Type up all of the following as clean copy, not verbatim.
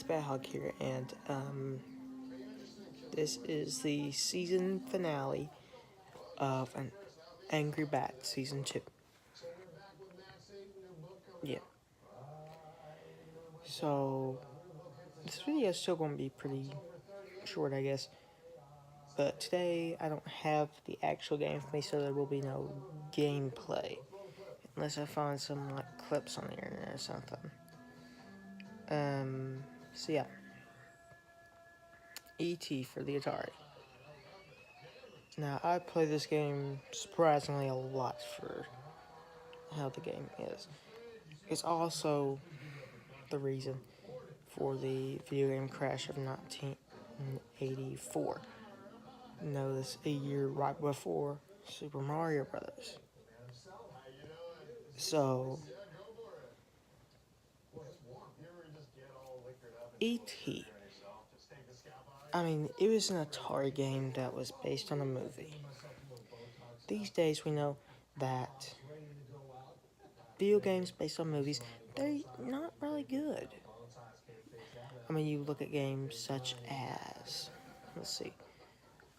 it's Bad Hog here, and this is the season finale of an Angry Bat Season 2. Yeah. So, this video is still going to be pretty short, I guess. But today, I don't have the actual game for me, so there will be no gameplay. Unless I find some, like, clips on the internet or something. So yeah. E.T. for the Atari. Now, I play this game surprisingly a lot for how the game is. It's also the reason for the video game crash of 1984. Notice a year right before Super Mario Brothers. So, E.T. I mean, it was an Atari game that was based on a movie. These days we know that video games based on movies, they're not really good. I mean, you look at games such as, let's see,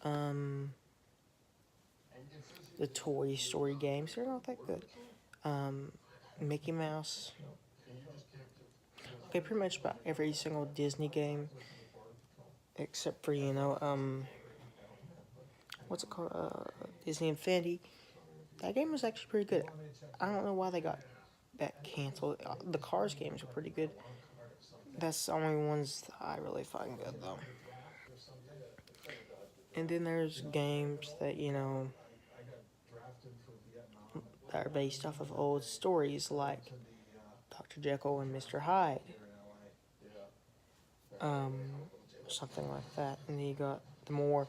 the Toy Story games, they're not that good. Mickey Mouse. Okay, pretty much about every single Disney game, except for, what's it called, Disney Infinity. That game was actually pretty good. I don't know why they got that canceled. The Cars games are pretty good. That's the only ones that I really find good, though. And then there's games that, that are based off of old stories, like Dr. Jekyll and Mr. Hyde. Something like that. And then you got the more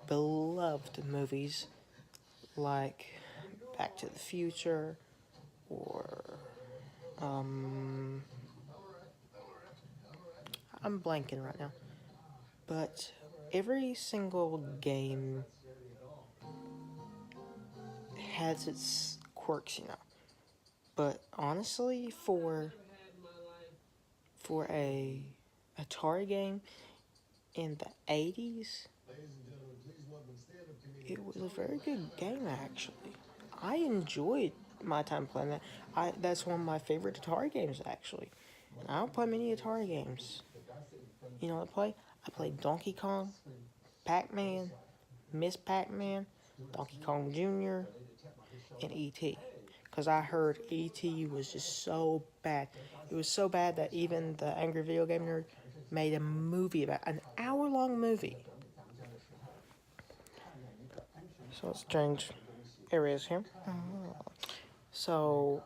beloved movies, like Back to the Future, or, I'm blanking right now. But every single game has its quirks, But honestly, for a Atari game in the 80s, it was a very good game, actually. I enjoyed my time playing that. That's one of my favorite Atari games, actually. And I don't play many Atari games. You know what I play? I played Donkey Kong, Pac-Man, Miss Pac-Man, Donkey Kong Jr., and E.T. Because I heard E.T. was just so bad. It was so bad that even the Angry Video Game Nerd made a movie about it, an hour-long movie. So let's change areas here. So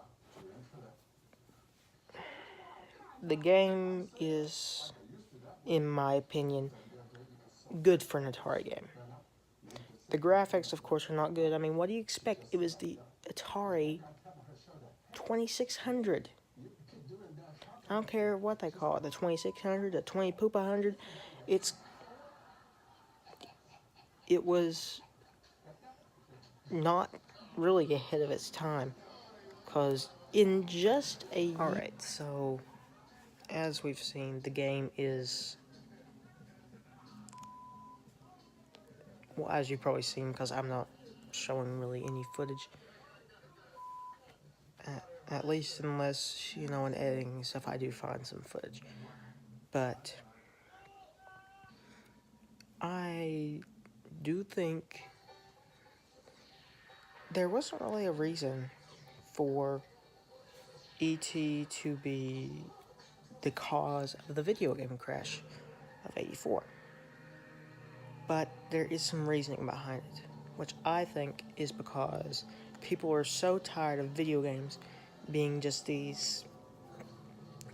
the game is, in my opinion, good for an Atari game. The graphics, of course, are not good. I mean, what do you expect? It was the Atari 2600. I don't care what they call it, the 2600, the 20 Poopa 100. It was not really ahead of its time, because in just a... Alright, so as we've seen, the game is, well, as you've probably seen, because I'm not showing really any footage, at least unless, in editing and stuff, I do find some footage. But I do think there wasn't really a reason for E.T. to be the cause of the video game crash of 84. But there is some reasoning behind it, which I think is because people are so tired of video games being just these,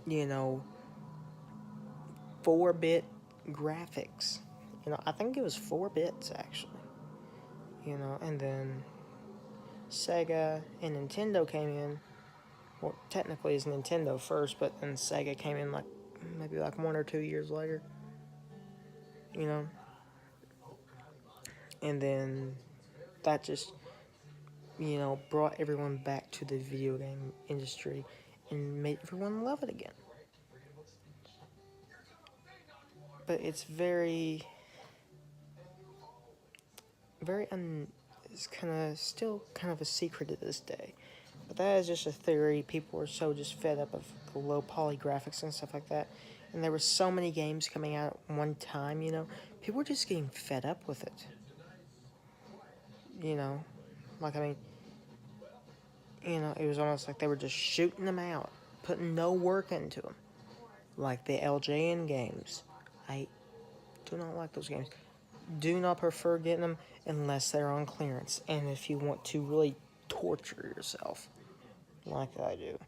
4-bit graphics. I think it was 4 bits, actually. And then Sega and Nintendo came in. Well, technically it's Nintendo first, but then Sega came in maybe 1 or 2 years later. And then that just, brought everyone back to the video game industry and made everyone love it again. but it's very, it's kind of still kind of a secret to this day. But that is just a theory. People were so just fed up of the low poly graphics and stuff like that. And there were so many games coming out at one time, People were just getting fed up with it. Like, I mean, it was almost like they were just shooting them out, putting no work into them. Like the LJN games. I do not like those games. Do not prefer getting them unless they're on clearance. And if you want to really torture yourself, like I do.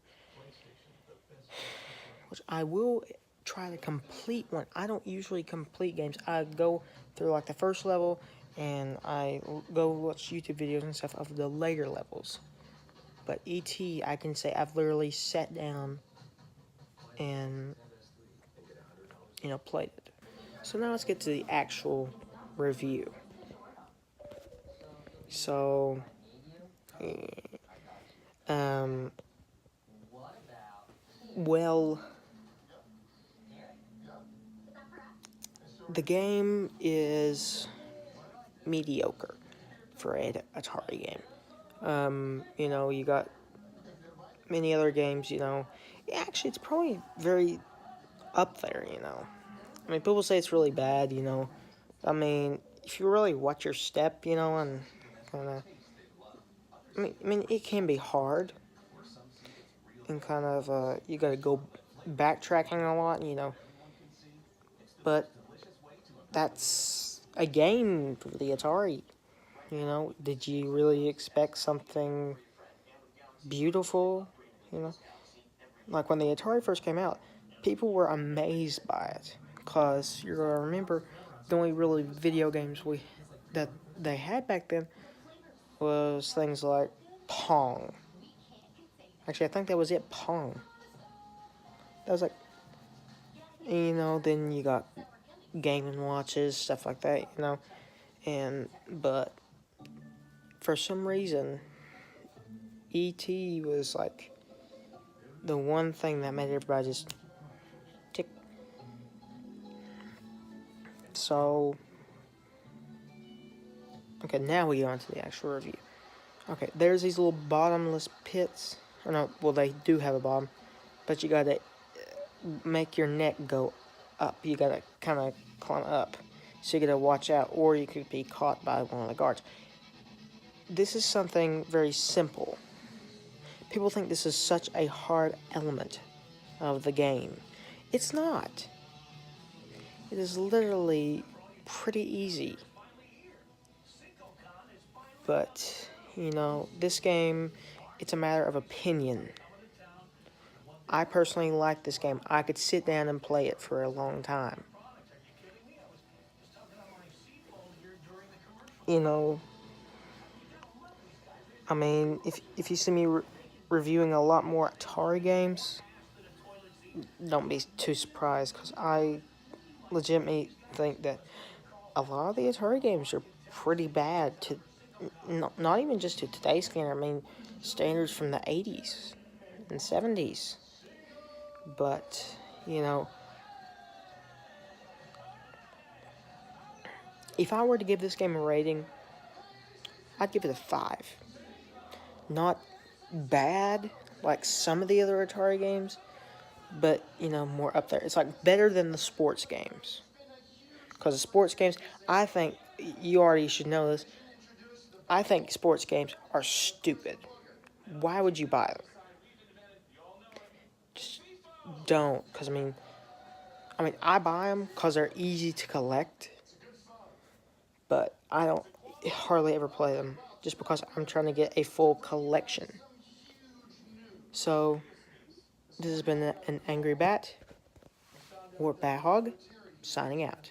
Which I will try to complete one. I don't usually complete games. I go through like the first level and I go watch YouTube videos and stuff of the later levels. But E.T., I can say I've literally sat down and, played it. So now let's get to the actual review. So, well, the game is mediocre for an Atari game. You got many other games, Actually, it's probably very up there, I mean, people say it's really bad, I mean, if you really watch your step, and kind of... I mean, it can be hard. And kind of, you gotta go backtracking a lot, But that's a game for the Atari, Did you really expect something beautiful, Like when the Atari first came out, people were amazed by it. Because you gotta remember, the only really video games that they had back then was things like Pong. Actually, I think that was it, Pong. That was like, then you got Game & Watches, stuff like that, but for some reason, E.T. was like the one thing that made everybody just tick. So, okay, now we go on to the actual review. Okay, there's these little bottomless pits. Or no, well, they do have a bottom, but you gotta make your neck go up. You gotta kind of climb up. So you gotta watch out, or you could be caught by one of the guards. This is something very simple. People think this is such a hard element of the game. It's not. It is literally pretty easy. But, this game, it's a matter of opinion. I personally like this game. I could sit down and play it for a long time. I mean, if you see me reviewing a lot more Atari games, don't be too surprised, because I legitimately think that a lot of the Atari games are pretty bad to, not even just to today's standard, I mean, standards from the 80s and 70s. But, if I were to give this game a rating, I'd give it a 5. Not bad like some of the other Atari games, but, more up there. It's like better than the sports games. Because the sports games, I think, you already should know this, I think sports games are stupid. Why would you buy them? Just don't. Because, I mean, I buy them because they're easy to collect. But I don't hardly ever play them. Just because I'm trying to get a full collection. So, this has been an Angry Bat, or Bat Hog, signing out.